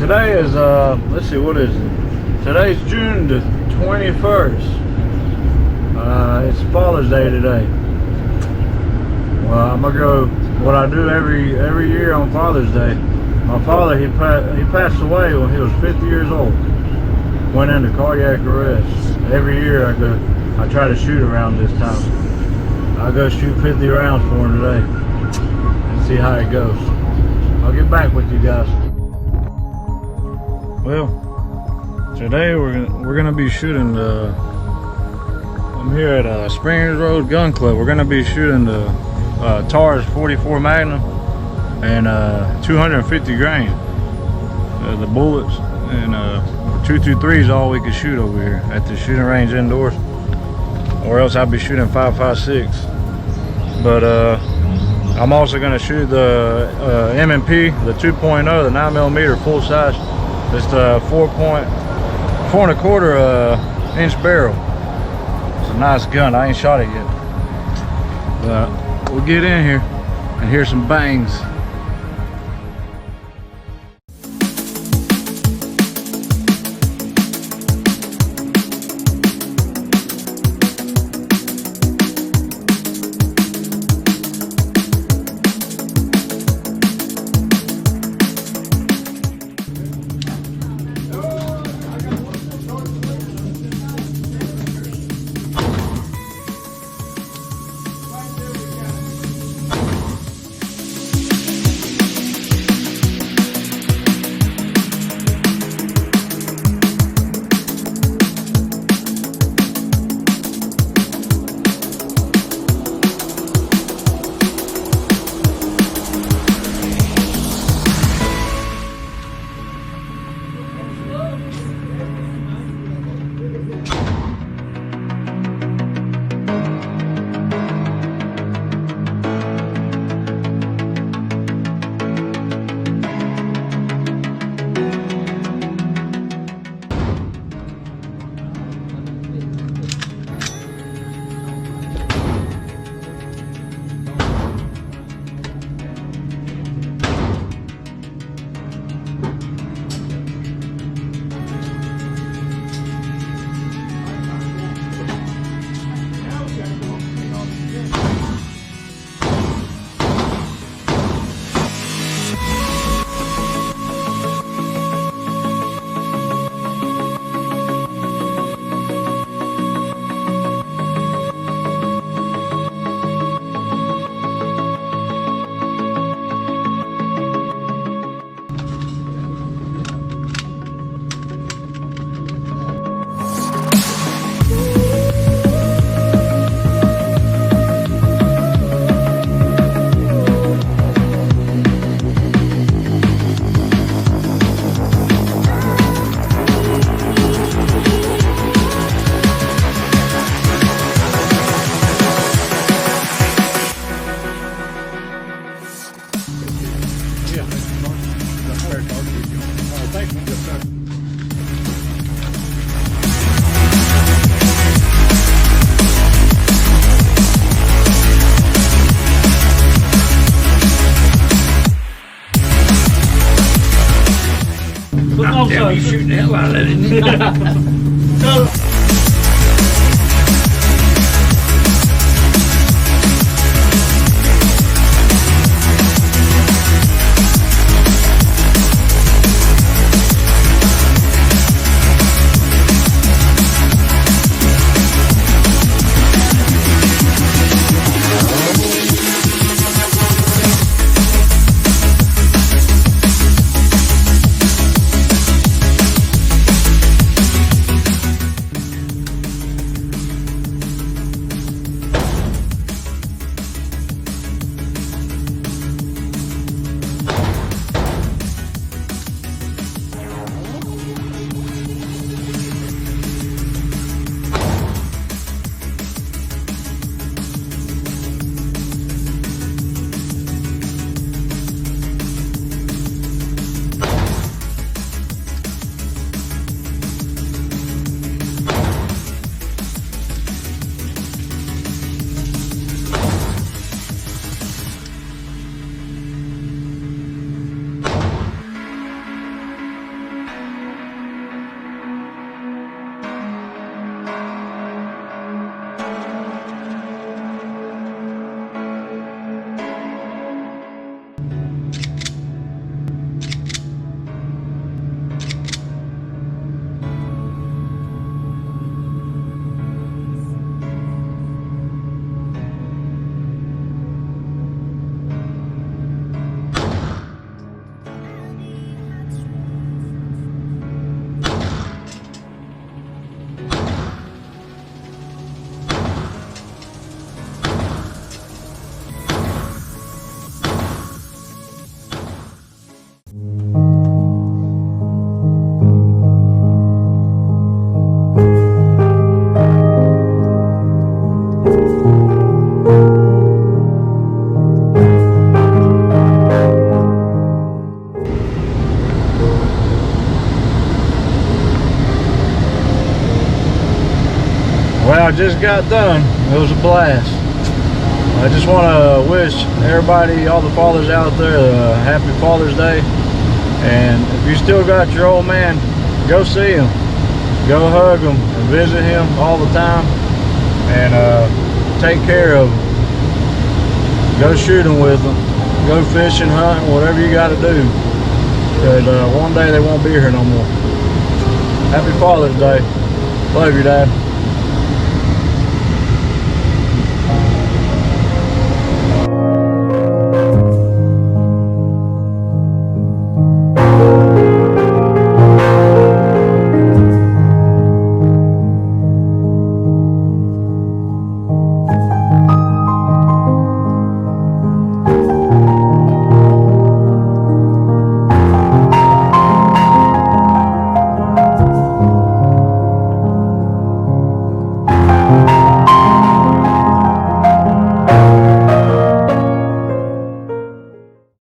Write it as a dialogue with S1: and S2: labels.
S1: today is let's see, what is it? Today's June the 21st. It's Father's Day today. Well, I'm gonna go what I do every year on Father's Day. My father, he passed away when he was 50 years old. Went into cardiac arrest. Every year I try to shoot around this time. I'll go shoot 50 rounds for him today and see how it goes. I'll get back with you guys. Well, today we're gonna be shooting the. I'm here at Springers Road Gun Club. We're gonna be shooting the Taurus 44 Magnum and 250 grain. The bullets and 223 is all we can shoot over here at the shooting range indoors, or else I'll be shooting 5.56. But I'm also gonna shoot the M&P, the 2.0, the 9mm full size. It's the 4 1/4 inch barrel. It's a nice gun. I ain't shot it yet, but we'll get in here and hear some bangs.
S2: Damn, you shooting the hell out of it.
S1: Well, I just got done. It was a blast. I just want to wish everybody, all the fathers out there, a happy Father's Day. And if you still got your old man, go see him. Go hug him and visit him all the time. And take care of him. Go shooting with them. Go fishing, hunting, whatever you got to do. Because one day they won't be here no more. Happy Father's Day. Love you, Dad.